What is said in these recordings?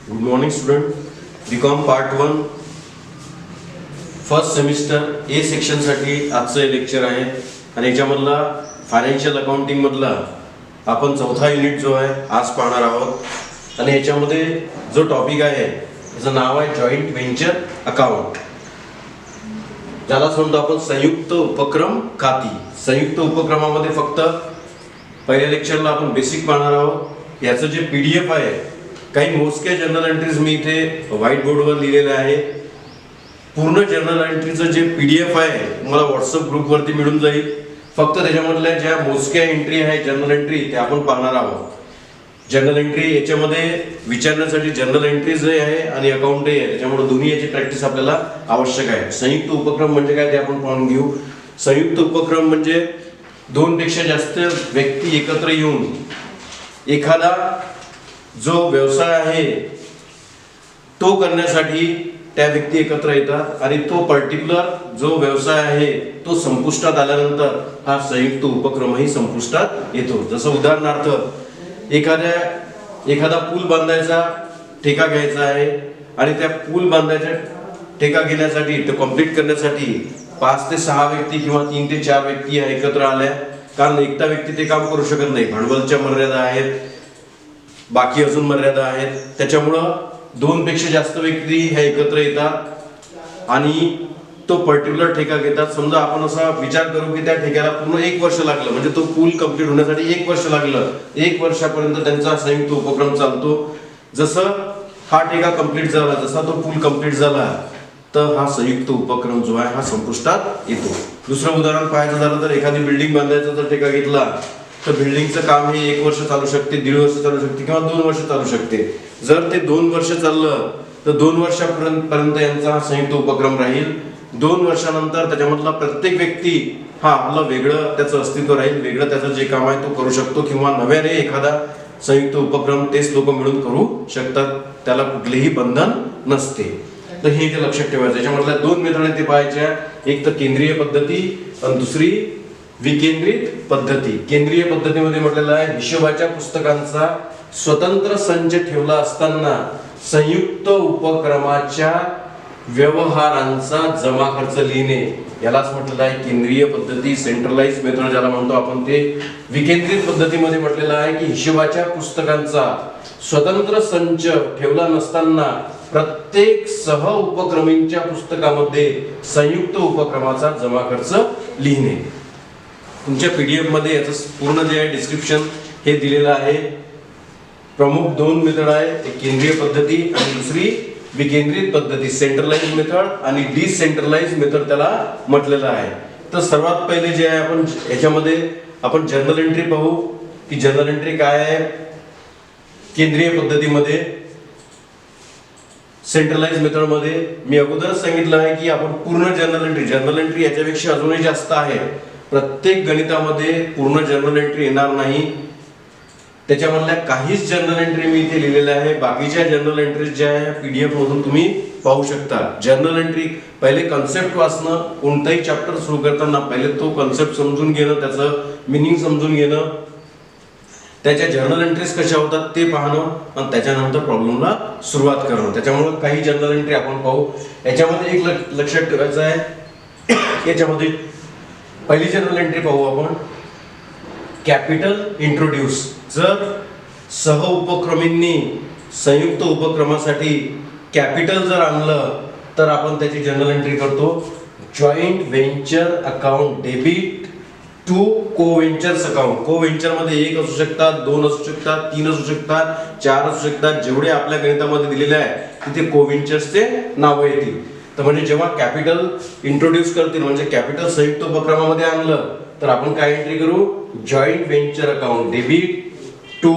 Good morning student. BCom part 1 first semester A सेक्शनसाठी आजचं हे लेक्चर आहे आणि याच्यामधला फायनान्शियल अकाउंटिंग मधला आपण चौथा युनिट जो आहे आज पाहणार आहोत. आणि याच्यामध्ये जो टॉपिक आहे त्याचं नाव आहे जॉईंट व्हेंचर अकाउंट, ज्यालाच म्हणतो आपण संयुक्त उपक्रम खाती. संयुक्त उपक्रमामध्ये फक्त पहिल्या लेक्चरला आपण बेसिक पाहणार आहोत. याचं जे PDF आहे, काही मोजक्या जर्नल एंट्रीज मी इथे व्हाईट बोर्डवर लिहिलेले आहे. पूर्ण जर्नल एंट्रीचं जे PDF आहे तुम्हाला व्हॉट्सअप ग्रुपवरती मिळून जाईल. फक्त त्याच्यामधल्या ज्या मोजक्या एंट्री आहे जर्नल एंट्री त्या आपण पाहणार आहोत. जर्नल एंट्री याच्यामध्ये विचारण्यासाठी जर्नल एंट्रीज आहे आणि अकाउंटही आहे, त्याच्यामुळे दोन्ही याची प्रॅक्टिस आपल्याला आवश्यक आहे. संयुक्त उपक्रम म्हणजे काय ते आपण पाहून घेऊ. संयुक्त उपक्रम म्हणजे दोनपेक्षा जास्त व्यक्ती एकत्र येऊन एखादा जो व्यवसाय आहे तो करण्यासाठी त्या व्यक्ती एकत्र येतात आणि तो पर्टिक्युलर जो व्यवसाय आहे तो संपुष्टात आल्यानंतर हा संयुक्त उपक्रमही संपुष्टात येतो. जसं उदाहरणार्थ एखादा पूल बांधायचा ठेका घ्यायचा आहे आणि त्या पूल बांधायचा ठेका घेण्यासाठी तो कंप्लीट करण्यासाठी 5 ते 6 व्यक्ती किंवा 3 ते 4 व्यक्ती एकत्र आल्या. कारण एकटा व्यक्ती ते काम करू शकत नाही, भांडवलच्या मर्यादा आहेत, बाकी अजून मर्यादा आहेत. त्याच्यामुळं 2 पेक्षा जास्त व्यक्ती ह्या एकत्र येतात आणि तो पर्टिक्युलर ठेका घेतात. समजा आपण असा विचार करू की त्या ठेक्याला पूर्ण 1 वर्ष लागलं, म्हणजे तो पूल कंप्लीट होण्यासाठी 1 वर्ष लागलं. 1 वर्षापर्यंत त्यांचा संयुक्त उपक्रम चालतो. जसं हा ठेका कंप्लीट झाला, जसा तो पूल कंप्लीट झाला, तर हा संयुक्त उपक्रम जो आहे हा संपुष्टात येतो. दुसरं उदाहरण पाहायचं झालं तर एखादी बिल्डिंग बांधायचा जर ठेका घेतला तर बिल्डिंगचं काम हे 1 वर्ष चालू शकते, 1.5 वर्ष चालू शकते किंवा 2 वर्ष चालू शकते. जर ते 2 वर्ष चाललं तर 2 वर्षापर्यंत यांचा संयुक्त उपक्रम राहील. 2 वर्षानंतर त्याच्यामधला प्रत्येक व्यक्ती हा आपलं वेगळं त्याचं अस्तित्व राहील, वेगळं त्याचं जे काम आहे तो करू शकतो किंवा नव्याने एखादा संयुक्त उपक्रम तेच लोक मिळून करू शकतात. त्याला कुठलेही बंधन नसते. तर हे इथे लक्षात ठेवायचं. याच्यामधल्या 2 मेथड ते पाहायच्या, एक तर केंद्रीय पद्धती आणि दुसरी विकेंद्रित पद्धती. केंद्रीय पद्धतीमध्ये म्हटलेलं आहे हिशोबाच्या पुस्तकांचा स्वतंत्र संच ठेवला असताना संयुक्त उपक्रमाच्या व्यवहारांचा जमा खर्च लिहिणे, यालाच म्हटलेलं आहे केंद्रीय पद्धती, सेंट्रलाइज मेथड ज्याला म्हणतो आपण ते. विकेंद्रित पद्धतीमध्ये म्हटलेलं आहे की हिशोबाच्या पुस्तकांचा स्वतंत्र संच ठेवला नसताना प्रत्येक सह उपक्रमींच्या पुस्तकामध्ये संयुक्त उपक्रमाचा जमा खर्च लिहिणे. तुमच्या PDF मध्ये याचं पूर्ण जे आहे डिस्क्रिप्शन हे दिलेलं आहे. प्रमुख 2 मेथड आहे, एक केंद्रीय पद्धती आणि दुसरी विकेंद्रित पद्धती, सेंट्रलाइज मेथड आणि डिसेंट्रलाइज मेथड त्याला म्हटलेलं आहे. तर सर्वात पहिले जे आहे आपण याच्यामध्ये आपण जर्नल एंट्री पाहू की जर्नल एंट्री काय आहे. केंद्रीय पद्धतीमध्ये, सेंट्रलाइज मेथड मध्ये मी अगोदरच सांगितलं आहे की आपण पूर्ण जर्नल एंट्री याच्यापेक्षा अजूनही जास्त आहे. प्रत्येक गणितामध्ये पूर्ण जर्नल एंट्री येणार नाही. त्याच्यामधल्या काहीच जर्नल एंट्री मी इथे लिहिलेल्या आहे. बाकीच्या जर्नल एंट्रीज ज्या आहे PDF मधून तुम्ही पाहू शकता. जर्नल एंट्री पहिले कन्सेप्ट वाचणं, कोणताही चॅप्टर सुरू करताना पहिले तो कन्सेप्ट समजून घेणं, त्याचं मिनिंग समजून घेणं, त्याच्या जर्नल एंट्रीज कशा होतात ते पाहणं आणि त्याच्यानंतर प्रॉब्लेमला सुरुवात करणं. त्याच्यामुळे काही जर्नल एंट्री आपण पाहू. याच्यामध्ये एक लक्षात ठेवायचं आहे, याच्यामध्ये पहिली जर्नल एंट्री पाहू आपण, कॅपिटल इंट्रोड्यूस. जर सह उपक्रमींनी संयुक्त उपक्रमासाठी कॅपिटल जर आणलं तर आपण त्याची जर्नल एंट्री करतो. Joint venture account debit to co ventures account. Co venture मध्ये 1 असू शकतात, 2 असू शकतात, 3 असू शकतात, 4 असू शकतात. जेवढे आपल्या गणितामध्ये दिलेले आहे तिथे को व्हेंचर्सचे नाव येतील. तर म्हणजे जेव्हा कॅपिटल इंट्रोड्यूस करतील म्हणजे कॅपिटल संयुक्त उपक्रमामध्ये आणलं तर आपण काय एंट्री करू, joint venture account debit to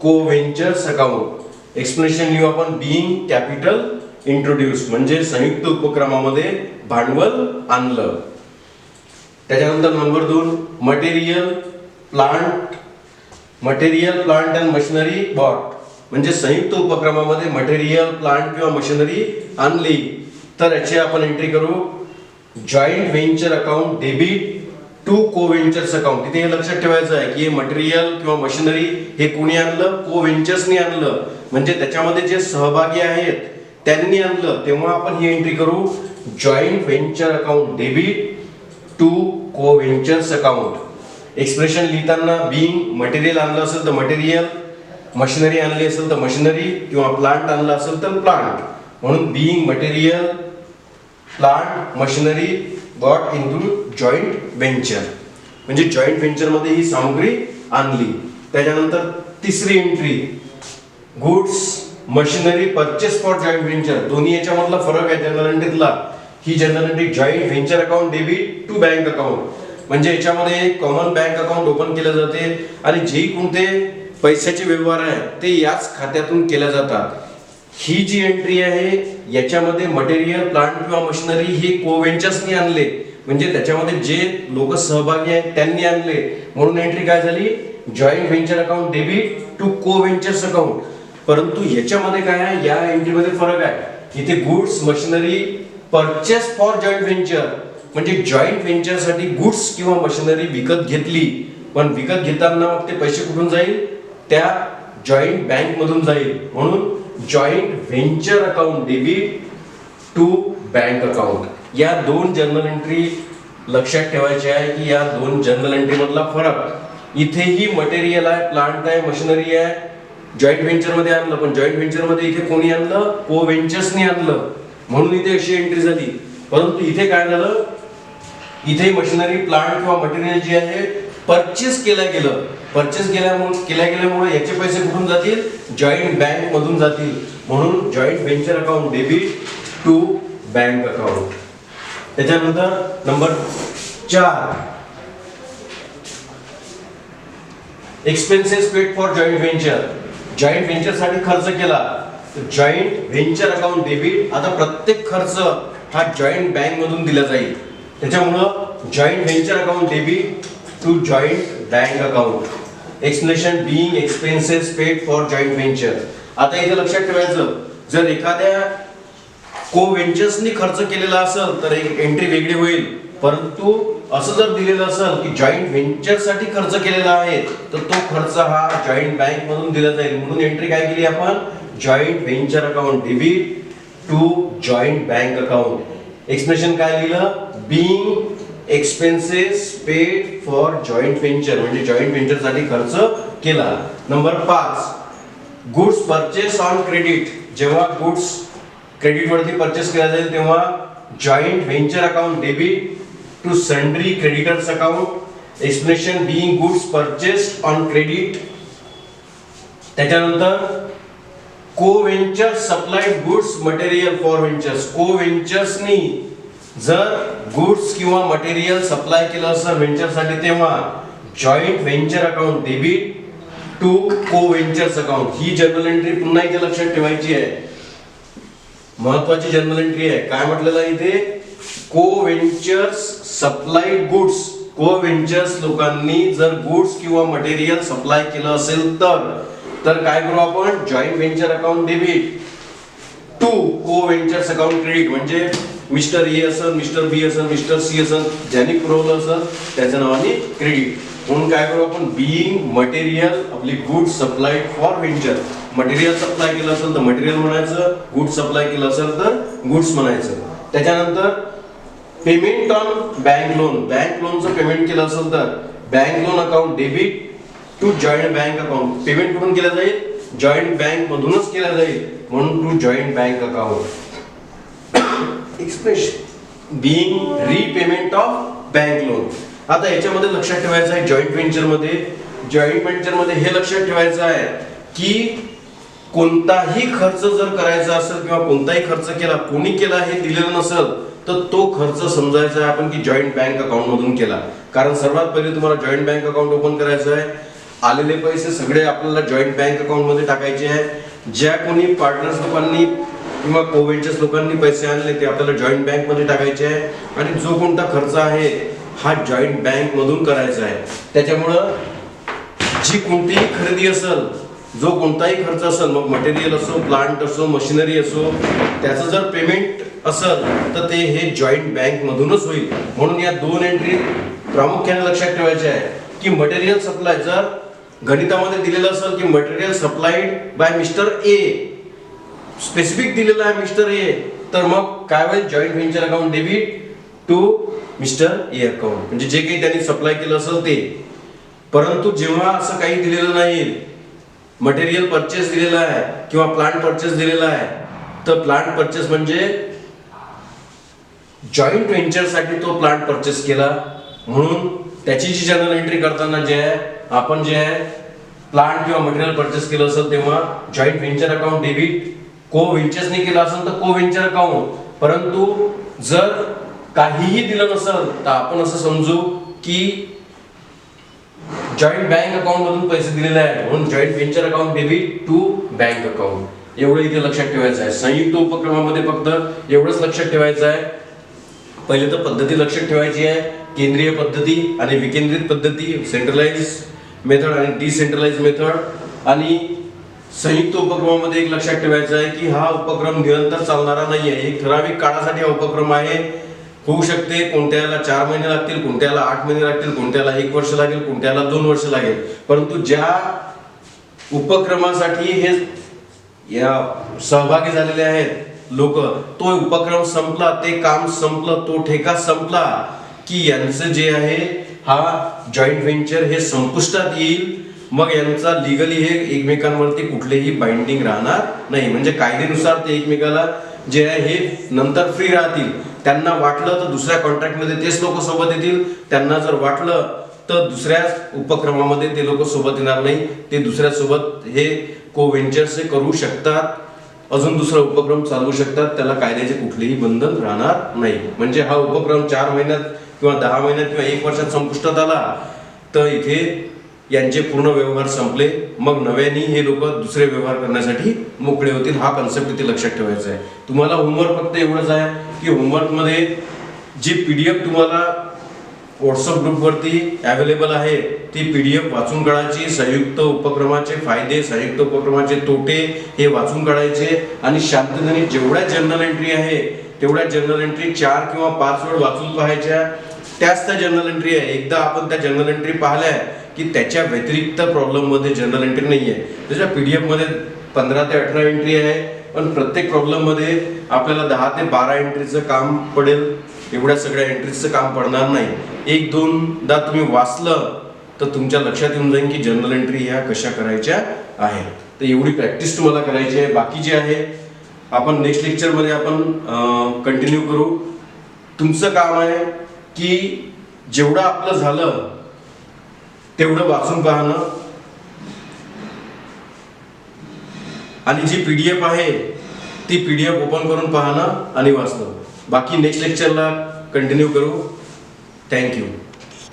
co ventures account. Explanation लिहू आपण, बीइंग कॅपिटल इंट्रोड्यूस म्हणजे संयुक्त उपक्रमामध्ये भांडवल आणलं. त्याच्यानंतर number 2, material plant and machinery bought. म्हणजे संयुक्त उपक्रमामध्ये मटेरियल, प्लांट किंवा मशिनरी आणली तर याची आपण एंट्री करू, joint venture account debit to co ventures account. इथे हे लक्षात ठेवायचं आहे की हे मटेरियल किंवा मशिनरी हे कोणी आणलं, को व्हेंचर्सनी आणलं. म्हणजे त्याच्यामध्ये जे सहभागी आहेत त्यांनी आणलं तेव्हा आपण ही एंट्री करू, joint venture account debit to co ventures account. Expression लिहिताना बीइंग मटेरियल आणलं असेल तर मटेरियल, मशिनरी आणली असेल तर मशिनरी, किंवा प्लांट आणलं असेल तर प्लांट. म्हणून being material, plant, machinery got into joint venture, म्हणजे जॉईंट व्हेंचर मध्ये ही सामग्री आणली. त्याच्यानंतर तिसरी entry, goods machinery purchase for joint venture. दोन्ही याच्यामधला फरक आहे जनरल एंट्रीतला. ही general entry joint venture account debit to bank account, म्हणजे याच्यामध्ये कॉमन बँक अकाउंट ओपन केलं जाते आणि जे कोणते पैशाचे व्यवहार आहेत ते याच खात्यातून केल्या जातात. ही जी एंट्री आहे याच्यामध्ये मटेरियल, प्लांट किंवा मशिनरी हे को व्हेंचर्सनी आणले, म्हणजे त्याच्यामध्ये जे लोक सहभागी आहेत त्यांनी आणले, म्हणून एंट्री काय झाली, joint venture account debit to co ventures account. परंतु याच्यामध्ये काय आहे, या एंट्रीमध्ये फरक आहे. इथे goods machinery purchase for joint venture, म्हणजे जॉईंट व्हेंचर साठी गुड्स किंवा मशिनरी विकत घेतली, पण विकत घेताना मग ते पैसे कुठून जाईल, त्या जॉईंट बँक मधून जाईल. म्हणून joint venture account debit to bank account. या दोन जर्नल एंट्री लक्षात ठेवायची आहे की या दोन जर्नल एंट्री मधला फरक. इथेही मटेरियल आहे, प्लांट आहे, मशिनरी आहे, जॉईंट व्हेंचर मध्ये आणलं, पण जॉईंट व्हेंचर मध्ये इथे कोणी आणलं, को व्हेंचर्सनी आणलं, म्हणून इथे अशी एंट्री झाली. परंतु इथे काय झालं, इथे मशिनरी, प्लांट किंवा मटेरियल जे आहे परचेस केलं गेलं, परचेस केल्यामुळे याचे पैसे कुठून जातील, जॉईंट बँक मधून जातील. म्हणून joint venture account debit to bank account. त्याच्यानंतर number 4, expenses paid for joint venture. Joint venture साठी खर्च केला तर जॉईंट व्हेंचर अकाउंट डेबिट. आता प्रत्येक खर्च हा जॉईंट बँक मधून दिला जाईल, त्याच्यामुळं joint venture account debit to joint bank account. Explanation being expenses paid for joint venture. आता इथे लक्षात ठेवायचं, जर एखाद्या को व्हेंचर्सनी खर्च केलेला असेल तर एक एंट्री वेगळी होईल. परंतु असं जर दिलेलं असेल की जॉईंट व्हेंचर साठी खर्च केलेला आहे तर तो खर्च हा जॉईंट बँक मधून दिला जाईल. म्हणून एंट्री काय केली आपण, joint venture account debit to joint bank account. Expression काय लिहिलं, being expenses paid for joint venture, म्हणजे जॉईंट व्हेंचर साठी खर्च केला. Number 5, goods purchase on credit. जेव्हा गुड्स क्रेडिट वरती परचेस केला जाईल तेव्हा joint venture account debit to sundry creditors account. Explanation being goods purchased on credit. त्याच्यानंतर co venture supplied goods material for ventures. Co व्हेंचर्सनी जर गुड्स किंवा material supply केलं असेल व्हेंचर साठी तेव्हा joint venture account debit to co ventures account. ही journal entry पुन्हा इथे लक्षात ठेवायची आहे, महत्वाची जर्नल एंट्री आहे. काय म्हटलेलं आहे इथे, को व्हेंचर्स सप्लाइड गुड्स. को व्हेंचर्स लोकांनी जर गुड्स किंवा मटेरियल सप्लाय केलं असेल तर काय करू आपण, joint venture account debit to co ventures account credit. म्हणजे मिस्टर ए असेल, मिस्टर बी असेल, मिस्टर सी असेल, ज्यांनी पुरवलं असेल त्याच्या नावाने क्रेडिट. म्हणून काय करू आपण, बीइंग मटेरियल आपली goods supplied for venture. Material supply केलं असेल तर मटेरियल म्हणायचं, गुड्स सप्लाय केलं असेल तर गुड्स म्हणायचं. त्याच्यानंतर payment on bank loan. Bank लोनचं पेमेंट केलं असेल तर bank loan account debit to joint bank account. Payment कुठून केलं जाईल, जॉईंट बँक मधूनच केलं जाईल, म्हणून to joint bank account. Expression being repayment of bank loan. आता याच्यामध्ये लक्षात ठेवायचं आहे, जॉईंट व्हेंचर मध्ये हे लक्षात ठेवायचं आहे की कोणताही खर्च जर करायचा असेल किंवा कोणताही खर्च केला, कोणी केला हे दिलेलं नसेल तर तो खर्च समजायचा आहे आपण की जॉईंट बँक अकाउंट मधून केला. कारण सर्वात पहिले तुम्हाला जॉईंट बँक अकाउंट ओपन करायचं आहे, आलेले पैसे सगळे आपल्याला जॉईंट बँक अकाउंट मध्ये टाकायचे आहे. ज्या कोणी पार्टनर्स लोकांनी किंवा को व्हेंचर्स लोकांनी पैसे आणले ते आपल्याला जॉईंट बँक मध्ये टाकायचे आहे आणि जो कोणता खर्च आहे हा जॉईंट बँक मधून करायचा आहे. त्याच्यामुळं जी कोणतीही खरेदी असेल, जो कोणताही खर्च असेल, मग मटेरियल असो, प्लांट असो, मशिनरी असो, त्याचं जर पेमेंट असेल तर ते हे जॉईंट बँक मधूनच होईल. म्हणून या दोन एंट्री प्रामुख्याने लक्षात ठेवायच्या आहे की मटेरियल सप्लाय जर गणितामध्ये दिलेलं असेल की material supplied by mister A, specific दिलेलं आहे मिस्टर ए, तर मग काय होईल, joint venture account debit to mister A account, म्हणजे जे काही त्यांनी सप्लाय केलं असेल ते. परंतु जेव्हा असं काही दिलेलं नाही, मटेरियल परचेस दिलेला आहे किंवा प्लांट परचेस दिलेला आहे, तर प्लांट परचेस म्हणजे जॉईंट व्हेंचर साठी तो प्लांट परचेस केला, म्हणून त्याची जी जर्नल एंट्री करताना जे आहे आपण जे आहे प्लांट किंवा मटेरियल परचेस केलं असेल तेव्हा जॉईंट व्हेंचर अकाउंट डेबिट, को व्हेंचर्सने केलं असेल तर को व्हेंचर अकाउंट. परंतु जर काहीही दिलं नसेल तर आपण असं समजू की जॉईंट बँक अकाउंट मधून पैसे दिलेले आहेत, म्हणून joint venture account debit to bank account. एवढं इथे लक्षात ठेवायचं आहे. संयुक्त उपक्रमामध्ये फक्त एवढंच लक्षात ठेवायचं आहे. पहिले तर पद्धती लक्षात ठेवायची आहे, केंद्रीय पद्धती आणि विकेंद्रित पद्धती, सेंट्रलाइज मेथड आणि डिसेंट्रलाइज मेथड. आणि संयुक्त उपक्रमामध्ये एक लक्षात ठेवायचं आहे की हा उपक्रम निरंतर चालणारा नाही आहे, एक ठराविक काळासाठी हा उपक्रम आहे. होऊ शकते कोणत्याला 4 महिने लागतील, कोणत्याला 8 महिने लागतील, कोणत्याला 1 वर्ष लागेल, कोणत्याला 2 वर्ष लागेल. परंतु ज्या उपक्रमासाठी हे या सहभागी झालेले आहेत लोक, तो उपक्रम संपला, ते काम संपलं, तो ठेका संपला की यांचं जे आहे हा जॉईंट व्हेंचर हे संपुष्टात येईल. मग यांचा लिगली हे एकमेकांवरती कुठलेही बाइंडिंग राहणार नाही, म्हणजे कायदेनुसार ते एकमेकाला जे आहे हे नंतर फ्री राहतील. त्यांना वाटलं तर दुसऱ्या कॉन्ट्रॅक्टमध्ये तेच लोक सोबत येतील, त्यांना जर वाटलं तर दुसऱ्या उपक्रमामध्ये ते लोक सोबत येणार नाही, ते दुसऱ्या सोबत हे को व्हेंचर्स करू शकतात, अजून दुसरा उपक्रम चालवू शकतात, त्याला कायद्याचे कुठलेही बंधन राहणार नाही. म्हणजे हा उपक्रम 4 महिन्यात किंवा 10 महिन्यात किंवा 1 वर्षात संपुष्टात आला तर इथे यांचे पूर्ण व्यवहार संपले, मग नव्याने हे लोक दुसरे व्यवहार करण्यासाठी मोकळे होतील. हा कन्सेप्ट इथे लक्षात ठेवायचा आहे. तुम्हाला होमवर्क फक्त एवढंच आहे की होमवर्कमध्ये जी PDF तुम्हाला व्हॉट्सअप ग्रुपवरती अवेलेबल आहे ती PDF वाचून काढायची. संयुक्त उपक्रमाचे फायदे, संयुक्त उपक्रमाचे तोटे हे वाचून काढायचे आणि शांततेने जेवढ्या जर्नल एंट्री आहे तेवढ्या जर्नल एंट्री 4 किंवा 5 वेळ वाचून पाहायच्या. त्याच त्या जर्नल एंट्री आहे. एकदा आपण त्या जर्नल एंट्री पाहिल्या की त्याच्या व्यतिरिक्त प्रॉब्लेम मध्ये जर्नल एंट्री नाही आहे. त्याच्या PDF मध्ये 15 ते 18 एंट्री आहे, पण प्रत्येक प्रॉब्लेम मध्ये आपल्याला 10 ते 12 एंट्रीचं काम पडेल. एवढ्या सगळ्या एंट्रीजचं काम पडणार नाही. 1-2दा तुम्ही वाचलं तर तुमच्या लक्षात येऊन जाईल की जर्नल एंट्री ह्या कशा करायच्या आहेत. तर एवढी प्रॅक्टिस तुम्हाला करायची आहे. बाकी जे आहे आपण नेक्स्ट लेक्चरमध्ये आपण कंटिन्यू करू. तुमचं काम आहे की जेवढं आपलं झालं तेवढं वाचून पाहणं आणि जी PDF आहे ती PDF ओपन करून पाहणं आणि वाचणं. बाकी नेक्स्ट लेक्चरला कंटिन्यू करू. थँक्यू.